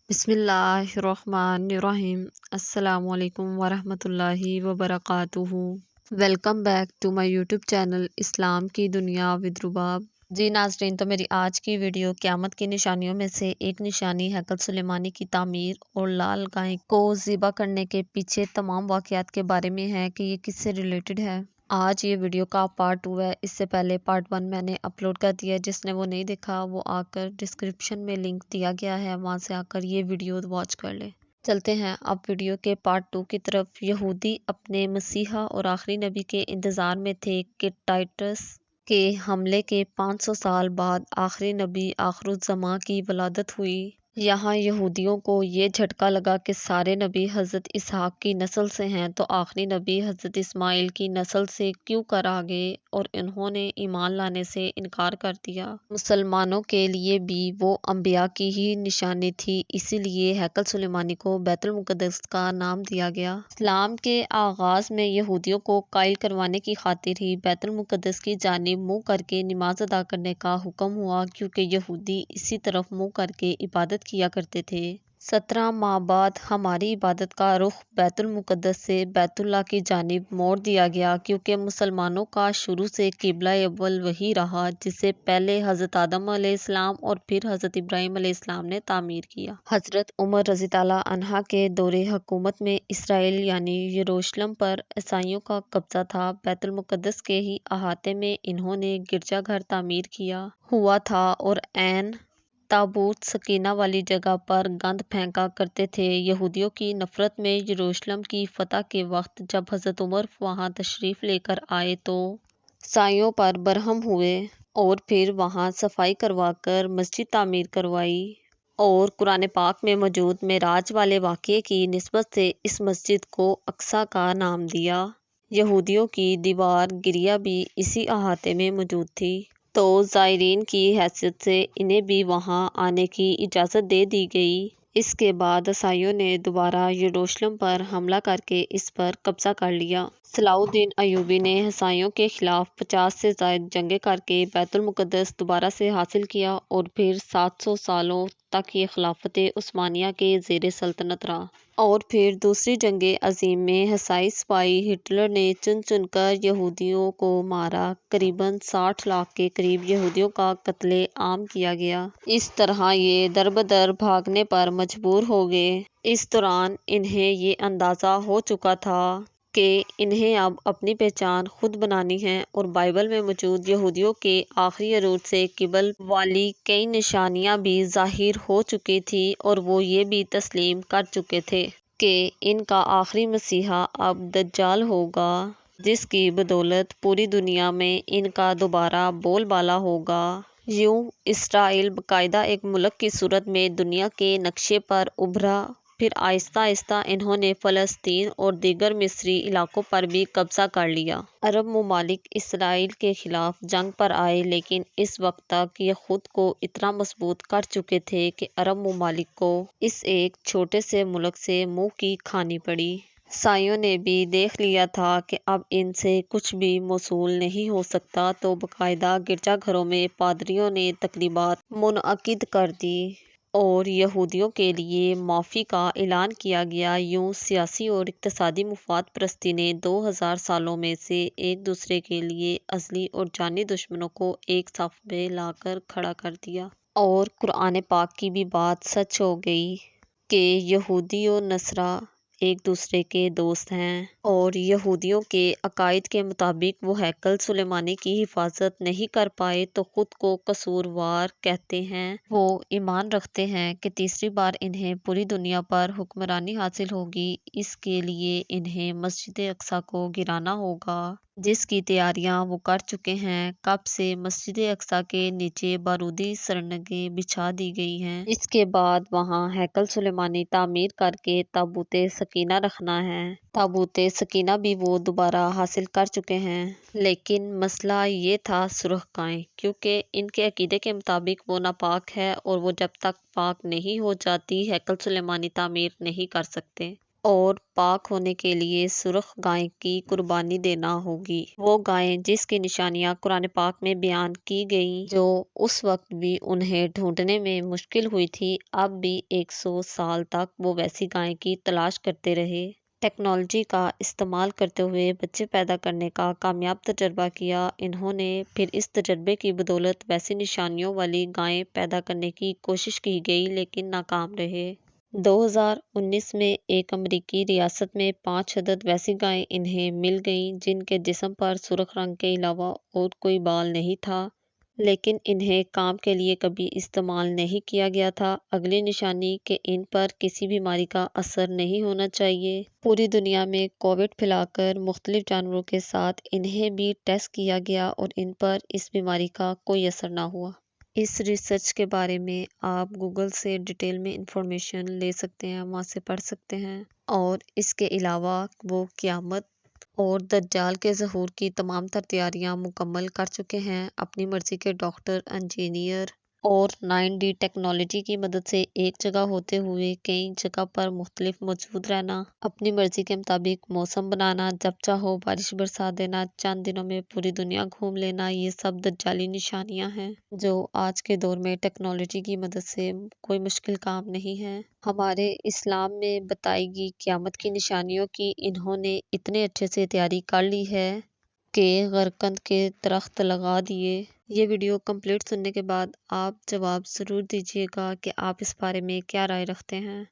बिस्मिल्लाहिर्रहमानिर्रहीम। अस्सलामु अलैकुम वरहमतुल्लाहि वबरकातुहू। Welcome back to my YouTube channel इस्लाम की दुनिया विद रुबाब। जी नाज़रीन, तो मेरी आज की वीडियो क़यामत की निशानियों में से एक निशानी हैकल सुलेमानी की तामीर और लाल गाय को ज़िबा करने के पीछे तमाम वाक़यात के बारे में है कि ये किससे रिलेटेड है। आज ये वीडियो का पार्ट 2 है। इससे पहले पार्ट 1 मैंने अपलोड कर दिया है। जिसने वो नहीं देखा वो आकर डिस्क्रिप्शन में लिंक दिया गया है, वहाँ से आकर ये वीडियो वॉच कर ले। चलते हैं अब वीडियो के पार्ट 2 की तरफ। यहूदी अपने मसीहा और आखिरी नबी के इंतज़ार में थे कि टाइटस के हमले के 500 साल बाद आखिरी नबी आखिरुज़्ज़मा की वलादत हुई। यहाँ यहूदियों को ये झटका लगा कि सारे नबी हज़रत इसहाक की नस्ल से हैं, तो आखिरी नबी हज़रत इस्माइल की नस्ल से क्यों कर आ गए, और इन्होंने ईमान लाने से इनकार कर दिया। मुसलमानों के लिए भी वो अंबिया की ही निशानी थी, इसीलिए हैकल सुलेमानी को बैतुल मुक़द्दस का नाम दिया गया। इस्लाम के आगाज़ में यहूदियों को कायल करवाने की खातिर ही बैतुल मुक़द्दस की जानिब मुँह करके नमाज अदा करने का हुक्म हुआ, क्योंकि यहूदी इसी तरफ मुँह करके इबादत किया करते थे। 17 माह बाद हमारी इबादत का रुख बैतुल मुक़द्दस से बैतुल्लाह की जानिब मोड़ दिया गया, क्योंकि मुसलमानों का शुरू से क़िबला अव्वल वही रहा, जिसे पहले हज़रत आदम अलैहिस्सलाम और फिर हज़रत इब्राहीम अलैहिस्सलाम ने तामीर किया। हज़रत उमर रज़ी ताला अन्हा के दौरे हुकूमत में इसराइल यानी यरूशलेम पर ईसाइयों का कब्जा था। बैतुल मुक़द्दस के ही अहाते में इन्होंने गिरजाघर तामीर किया हुआ था और ऐन ताबूत सकीना वाली जगह पर गंद फेंका करते थे। यहूदियों की नफरत में यरूशलेम की फतह के वक्त जब हज़रत उमर वहां तशरीफ़ लेकर आए तो ईसाइयों पर बरहम हुए और फिर वहां सफाई करवाकर मस्जिद तामीर करवाई, और कुरान पाक में मौजूद मेराज वाले वाक़ये की निस्बत से इस मस्जिद को अक्सा का नाम दिया। यहूदियों की दीवार गिरिया भी इसी अहाते में मौजूद थी, तो ज़ायरीन की हैसियत से इन्हें भी वहां आने की इजाज़त दे दी गई। इसके बाद ईसाइयों ने दोबारा यरूशलेम पर हमला करके इस पर कब्जा कर लिया। सलाहुद्दीन अय्यूबी ने ईसाइयों के खिलाफ 50 से ज़ायद जंगें करके बैतुल मुक़द्दस दोबारा से हासिल किया, और फिर 700 सालों तक ये खिलाफत उस्मानिया के ज़ेर सल्तनत रहा। और फिर दूसरी जंगे अज़ीम में ईसाई सिपाही हिटलर ने चुन चुनकर यहूदियों को मारा। करीबन 60 लाख के करीब यहूदियों का कत्ले आम किया गया। इस तरह ये दर-बदर भागने पर मजबूर हो गए। इस दौरान इन्हें ये अंदाज़ा हो चुका था कि इन्हें अब अपनी पहचान खुद बनानी है, और बाइबल में मौजूद यहूदियों के आखिरी अरूज से क़िबल वाली कई निशानियां भी ज़ाहिर हो चुकी थी, और वो ये भी तस्लीम कर चुके थे कि इनका आखिरी मसीहा अब दज्जाल होगा, जिसकी बदौलत पूरी दुनिया में इनका दोबारा बोलबाला होगा। यूं इसराइल बाकायदा एक मुल्क की सूरत में दुनिया के नक्शे पर उभरा। फिर आहिस्ता आहिस्ता इन्होंने फ़लस्तीन और दीगर मिस्री इलाकों पर भी कब्जा कर लिया। अरब ममालिक इसराइल के खिलाफ जंग पर आए, लेकिन इस वक्त तक ये खुद को इतना मजबूत कर चुके थे कि अरब ममालिक को इस एक छोटे से मुल्क से मुंह की खानी पड़ी। ईसाइयों ने भी देख लिया था कि अब इनसे कुछ भी मौसूल नहीं हो सकता, तो बाकायदा गिरजाघरों में पादरियों ने तकरीबात मुनअकिद कर दी और यहूदियों के लिए माफ़ी का ऐलान किया गया। यूं सियासी और इक़्तिसादी मुफाद परस्ती ने 2000 सालों में से एक दूसरे के लिए अज़ली और जानी दुश्मनों को एक सफ़ में लाकर खड़ा कर दिया, और कुरान पाक की भी बात सच हो गई कि यहूदी और नसरा एक दूसरे के दोस्त हैं, और यहूदियों के अकायद के मुताबिक वो हैकल सुलेमानी की हिफाजत नहीं कर पाए तो खुद को कसूरवार कहते हैं। वो ईमान रखते हैं कि तीसरी बार इन्हें पूरी दुनिया पर हुक्मरानी हासिल होगी। इसके लिए इन्हें मस्जिद अक्सा को गिराना होगा, जिसकी तैयारियां वो कर चुके हैं। कब से मस्जिद अक्सा के नीचे बारूदी सरंगें बिछा दी गई हैं। इसके बाद वहां हैकल सुलेमानी तामीर करके ताबूते सकीना रखना है। ताबूते सकीना भी वो दोबारा हासिल कर चुके हैं, लेकिन मसला ये था सुरख़-ए, क्योंकि इनके अकीदे के मुताबिक वो नापाक है, और वो जब तक पाक नहीं हो जाती हैकल सुलेमानी तामीर नहीं कर सकते। اور پاک ہونے کے لیے سرخ گائے کی قربانی دینا ہوگی۔ وہ گائے جس کی نشانیاں قرآن پاک میں بیان کی گئیں، جو اس وقت بھی انہیں ڈھونڈنے میں مشکل ہوئی تھی، اب بھی 100 سال تک وہ ویسی گائے کی تلاش کرتے رہے۔ ٹیکنالوجی کا استعمال کرتے ہوئے بچے پیدا کرنے کا کامیاب تجربہ کیا۔ انہوں نے پھر اس تجربے کی بدولت ویسی نشانیوں والی گائیں پیدا کرنے کی کوشش کی گئی، لیکن ناکام رہے۔ 2019 میں ایک امریکی ریاست میں 5 عدد ویسی گائیں انہیں مل گئیں جن کے جسم پر سرخ رنگ کے علاوہ اور کوئی بال نہیں تھا، لیکن انہیں کام کے لیے کبھی استعمال نہیں کیا گیا تھا۔ اگلی نشانی کہ ان پر کسی بیماری کا اثر نہیں ہونا چاہیے۔ پوری دنیا میں کووڈ پھیلا کر مختلف جانوروں کے ساتھ انہیں بھی ٹیسٹ کیا گیا اور ان پر اس بیماری کا کوئی اثر نہ ہوا۔ اس ریسرچ کے بارے میں آپ گوگل سے ڈیٹیل میں انفارمیشن لے سکتے ہیں، وہاں سے پڑھ سکتے ہیں۔ اور اس کے علاوہ وہ قیامت اور دجال کے ظہور کی تمام تر تیاریاں مکمل کر چکے ہیں۔ اپنی مرضی کے ڈاکٹر، انجینئر اور 9D ٹیکنالوجی کی مدد سے ایک جگہ ہوتے ہوئے کئی جگہ پر مختلف موجود رہنا، اپنی مرضی کے مطابق موسم بنانا، جب چاہو بارش برسا دینا، چند دنوں میں پوری دنیا گھوم لینا، یہ سب دجالی نشانیاں ہیں جو آج کے دور میں ٹیکنالوجی کی مدد سے کوئی مشکل کام نہیں ہے۔ ہمارے اسلام میں بتائی گئی قیامت کی نشانیوں کی انہوں نے اتنے اچھے سے تیاری کر لی ہے کہ غرقند کے درخت لگا دیے۔ یہ ویڈیو کمپلیٹ سننے کے بعد آپ جواب ضرور دیجیے گا کہ آپ اس بارے میں کیا رائے رکھتے ہیں۔